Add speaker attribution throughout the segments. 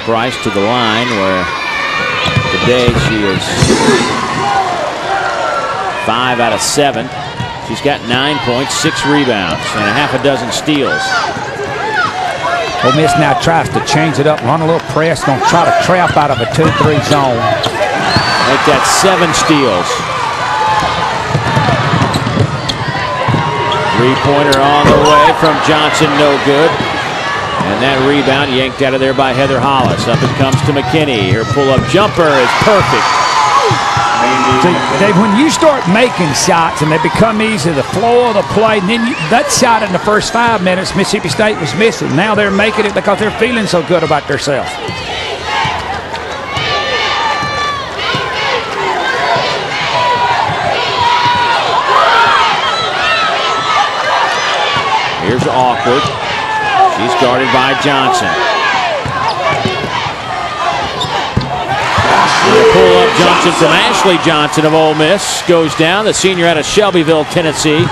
Speaker 1: Bryce to the line, where today she is 5 out of 7. She's got 9 points, 6 rebounds, and a half a dozen steals.
Speaker 2: Ole Miss now tries to change it up, run a little press, going to try to trap out of a 2-3 zone.
Speaker 1: Make that 7 steals. Three-pointer on the way from Johnson, no good. And that rebound yanked out of there by Heather Hollis. Up it comes to McKinney. Her pull-up jumper is perfect.
Speaker 2: See, Dave, when you start making shots and they become easy, the flow of the play, and then that shot in the first 5 minutes, Mississippi State was missing. Now they're making it because they're feeling so good about themselves.
Speaker 1: Here's Awkward. She's guarded by Johnson. Pull-up Johnson from Ashley Johnson of Ole Miss. Goes down. The senior out of Shelbyville, Tennessee.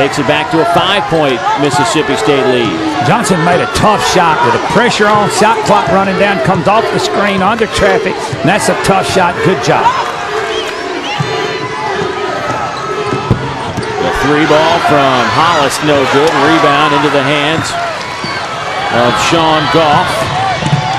Speaker 1: Takes it back to a 5-point Mississippi State lead.
Speaker 2: Johnson made a tough shot with the pressure on, shot clock running down, comes off the screen under traffic, and that's a tough shot. Good job.
Speaker 1: The 3-ball from Hollis, no good. Rebound into the hands of Sean Goff.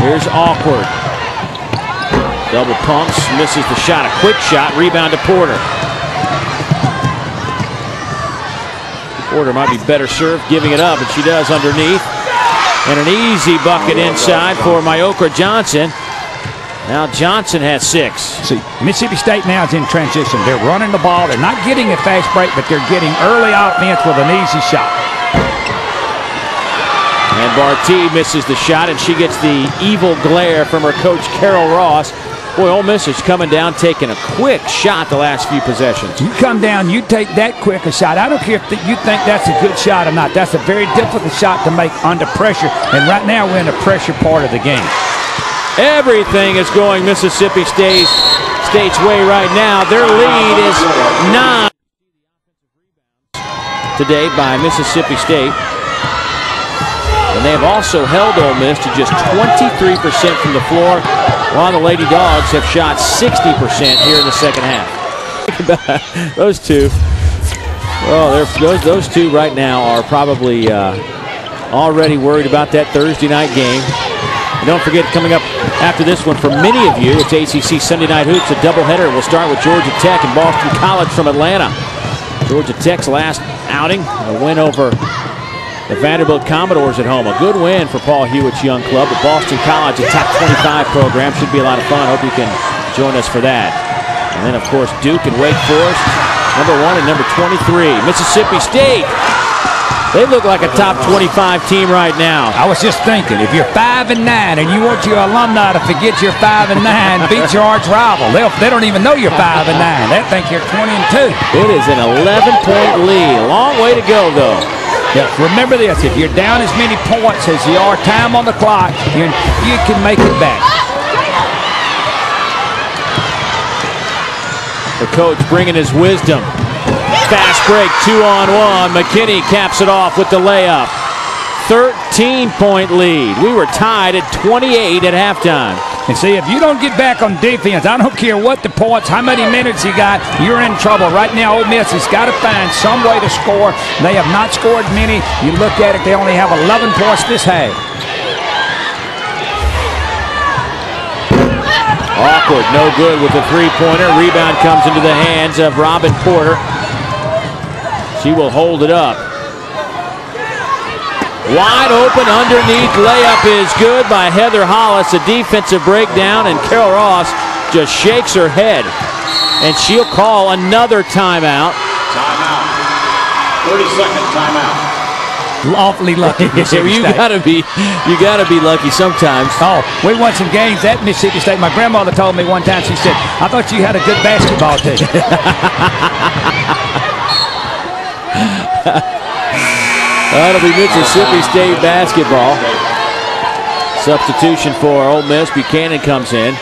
Speaker 1: Here's Awkward. Double pumps, misses the shot. A quick shot, rebound to Porter. Porter might be better served giving it up, and she does underneath. And an easy bucket inside for Myokra Johnson. Now Johnson has 6.
Speaker 2: See, Mississippi State now is in transition. They're running the ball. They're not getting a fast break, but they're getting early offense with an easy shot.
Speaker 1: And Barty misses the shot, and she gets the evil glare from her coach, Carol Ross. Boy, Ole Miss is coming down, taking a quick shot the last few possessions.
Speaker 2: You come down, you take that quick a shot. I don't care if you think that's a good shot or not. That's a very difficult shot to make under pressure. And right now we're in the pressure part of the game.
Speaker 1: Everything is going Mississippi State's way right now. Their lead is 9 today by Mississippi State. And they have also held Ole Miss to just 23% from the floor, while the Lady Dogs have shot 60% here in the second half. Those two, well, those two right now are probably already worried about that Thursday night game. And don't forget, coming up after this one, for many of you, it's ACC Sunday Night Hoops, a doubleheader. We'll start with Georgia Tech and Boston College from Atlanta. Georgia Tech's last outing, a win over the Vanderbilt Commodores at home. A good win for Paul Hewitt's young club. But Boston College, a top 25 program, should be a lot of fun. Hope you can join us for that. And then, of course, Duke and Wake Forest, number 1 and number 23. Mississippi State, they look like a top 25 team right now.
Speaker 2: I was just thinking, if you're 5-9 and you want your alumni to forget you're 5-9, beat your arch rival. They don't even know you're 5-9. They think you're 20-2.
Speaker 1: It is an 11-point lead. A long way to go, though.
Speaker 2: Yeah, remember this, if you're down as many points as you are time on the clock, you can make it back.
Speaker 1: The coach bringing his wisdom. Fast break, 2-on-1. McKinney caps it off with the layup. 13-point lead. We were tied at 28 at halftime.
Speaker 2: And see, if you don't get back on defense, I don't care what the points, how many minutes you got, you're in trouble. Right now, Ole Miss has got to find some way to score. They have not scored many. You look at it, they only have 11 points this half.
Speaker 1: Awkward, no good with the three-pointer. Rebound comes into the hands of Robin Porter. She will hold it up. Wide open underneath, layup is good by Heather Hollis. A defensive breakdown, and Carol Ross just shakes her head. And she'll call another timeout.
Speaker 3: Timeout. 30-second timeout.
Speaker 2: Awfully lucky.
Speaker 1: You gotta be lucky sometimes.
Speaker 2: Oh, we won some games at Mississippi State. My grandmother told me one time, she said, I thought you had a good basketball team.
Speaker 1: That'll be Mississippi State basketball. Substitution for Ole Miss. Buchanan comes in.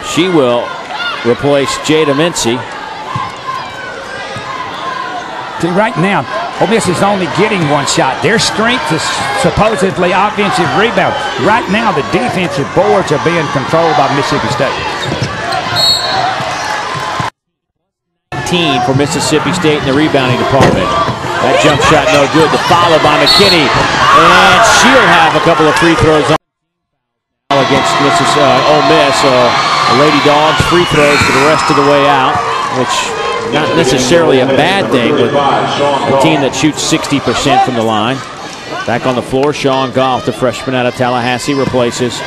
Speaker 1: She will replace Jada Mincy.
Speaker 2: See, right now, Ole Miss is only getting one shot. Their strength is supposedly offensive rebound. Right now, the defensive boards are being controlled by Mississippi State.
Speaker 1: For Mississippi State in the rebounding department. That jump shot no good. The follow by McKinney. And she'll have a couple of free throws against Ole Miss. Lady Dogs free throws for the rest of the way out, which not necessarily a bad thing with a team that shoots 60% from the line. Back on the floor, Sean Goff, the freshman out of Tallahassee, replaces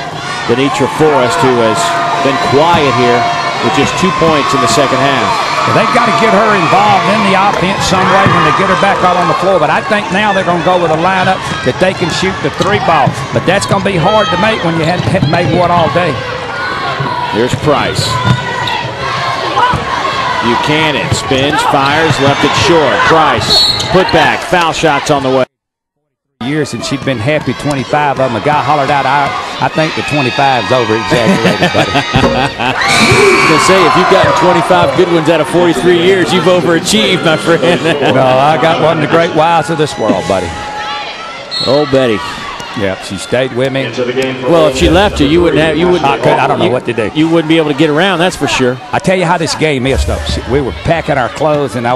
Speaker 1: Denitra Forrest, who has been quiet here with just 2 points in the second half.
Speaker 2: They've got to get her involved in the offense some way when they get her back out on the floor. But I think now they're going to go with a lineup that they can shoot the 3 ball. But that's going to be hard to make when you hadn't made one all day.
Speaker 1: Here's Price. Buchanan spins, fires, left it short. Price, put back, foul shots on the way.
Speaker 2: Years and she'd been happy 25 of them. A guy hollered out, I think the 25's over-exaggerated, buddy.
Speaker 1: I was going to say, if you've gotten 25 good ones out of 43 years, you've overachieved, my friend.
Speaker 2: No, I got one of the great wives of this world, buddy.
Speaker 1: Oh, Betty.
Speaker 2: Yeah, she stayed with me.
Speaker 1: Well, if she left you, you wouldn't have. You wouldn't.
Speaker 2: I don't know what to do.
Speaker 1: You wouldn't be able to get around. That's for sure.
Speaker 2: I tell you how this game is, though. We were packing our clothes, and I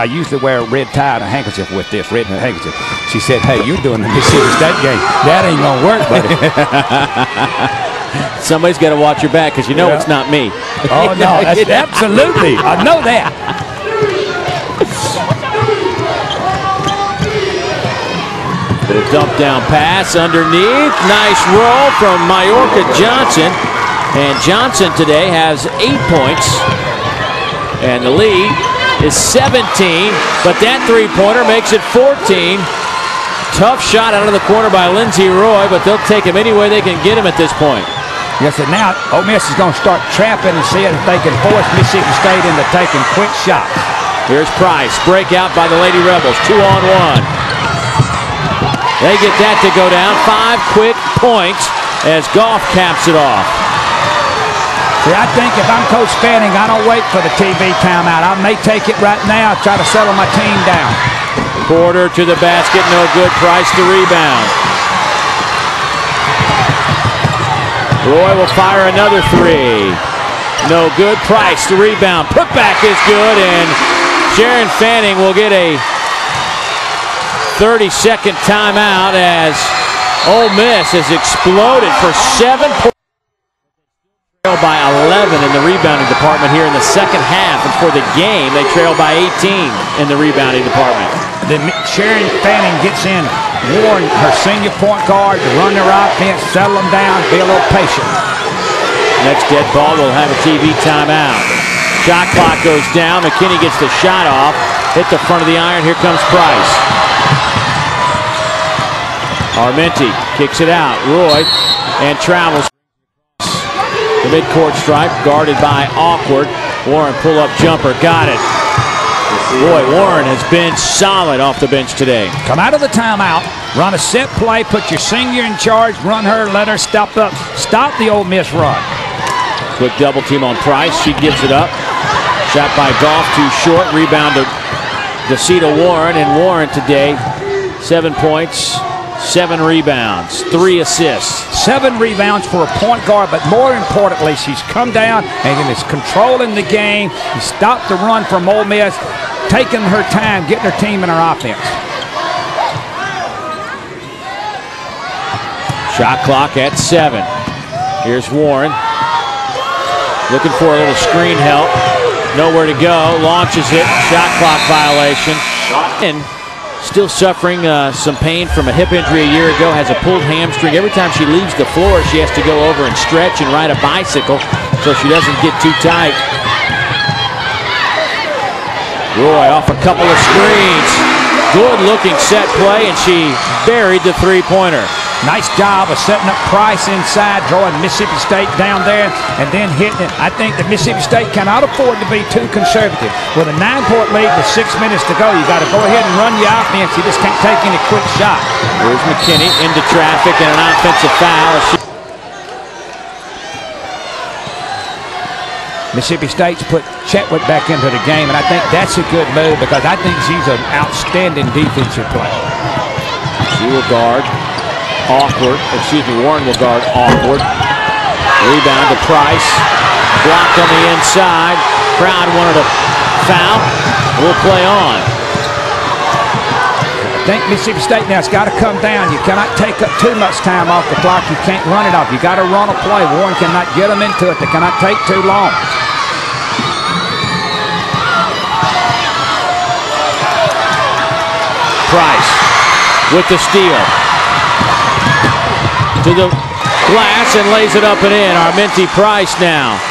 Speaker 2: usually wear a red tie and a handkerchief with this red handkerchief. She said, "Hey, you're doing the Mississippi State game. That ain't gonna work, buddy."
Speaker 1: Somebody's got to watch your back because you know it's not me.
Speaker 2: Oh no, absolutely. I know that.
Speaker 1: The dump down pass underneath. Nice roll from Majorca Johnson. And Johnson today has 8 points. And the lead is 17. But that three-pointer makes it 14. Tough shot out of the corner by Lindsey Roy, but they'll take him any way they can get him at this point.
Speaker 2: Yes, and now Ole Miss is going to start trapping and seeing if they can force Mississippi State into taking quick shots.
Speaker 1: Here's Price. Breakout by the Lady Rebels. 2-on-1. They get that to go down. 5 quick points as Goff caps it off.
Speaker 2: See, I think if I'm Coach Fanning, I don't wait for the TV timeout. I may take it right now, try to settle my team down.
Speaker 1: Porter to the basket, no good. Price to rebound. Roy will fire another 3. No good. Price to rebound. Putback is good, and Sharon Fanning will get a 30-second timeout as Ole Miss has exploded for 7 points. Trail by 11 in the rebounding department here in the second half, and for the game they trail by 18 in the rebounding department.
Speaker 2: Then Sharon Fanning gets in, Warren, her senior point guard, to run their offense, settle them down, be a little patient.
Speaker 1: Next dead ball will have a TV timeout. Shot clock goes down. McKinney gets the shot off, hit the front of the iron. Here comes Price. Armenti kicks it out. Roy and travels. The midcourt stripe guarded by Awkward. Warren pull-up jumper. Got it. Boy, Warren has been solid off the bench today.
Speaker 2: Come out of the timeout, run a set play, put your senior in charge, run her, let her stop the Ole Miss run.
Speaker 1: Quick double team on Price. She gives it up. Shot by Goff, too short. Rebound to Desita Warren, and Warren today 7 points, 7 rebounds, 3 assists.
Speaker 2: 7 rebounds for a point guard, but more importantly, she's come down and is controlling the game. She stopped the run from Ole Miss, taking her time, getting her team in her offense.
Speaker 1: Shot clock at 7. Here's Warren. Looking for a little screen help. Nowhere to go. Launches it. Shot clock violation. And still suffering some pain from a hip injury a year ago. Has a pulled hamstring. Every time she leaves the floor, she has to go over and stretch and ride a bicycle so she doesn't get too tight. Roy off a couple of screens. Good looking set play, and she buried the three-pointer.
Speaker 2: Nice job of setting up Price inside, drawing Mississippi State down there, and then hitting it. I think that Mississippi State cannot afford to be too conservative. With a 9-point lead with 6 minutes to go, you got to go ahead and run your offense. You just can't take any quick shot.
Speaker 1: Here's McKinney into traffic and an offensive foul.
Speaker 2: Mississippi State's put Chetwood back into the game, and I think that's a good move because I think she's an outstanding defensive player.
Speaker 1: She will guard awkward. Excuse me, Warren will guard awkward. Rebound to Price. Blocked on the inside. Crowd wanted a foul. We'll play on.
Speaker 2: I think Mississippi State now has got to come down. You cannot take up too much time off the clock. You can't run it off. You got to run a play. Warren cannot get them into it. They cannot take too long.
Speaker 1: Price with the steal. To the glass and lays it up and in. Arminti Price now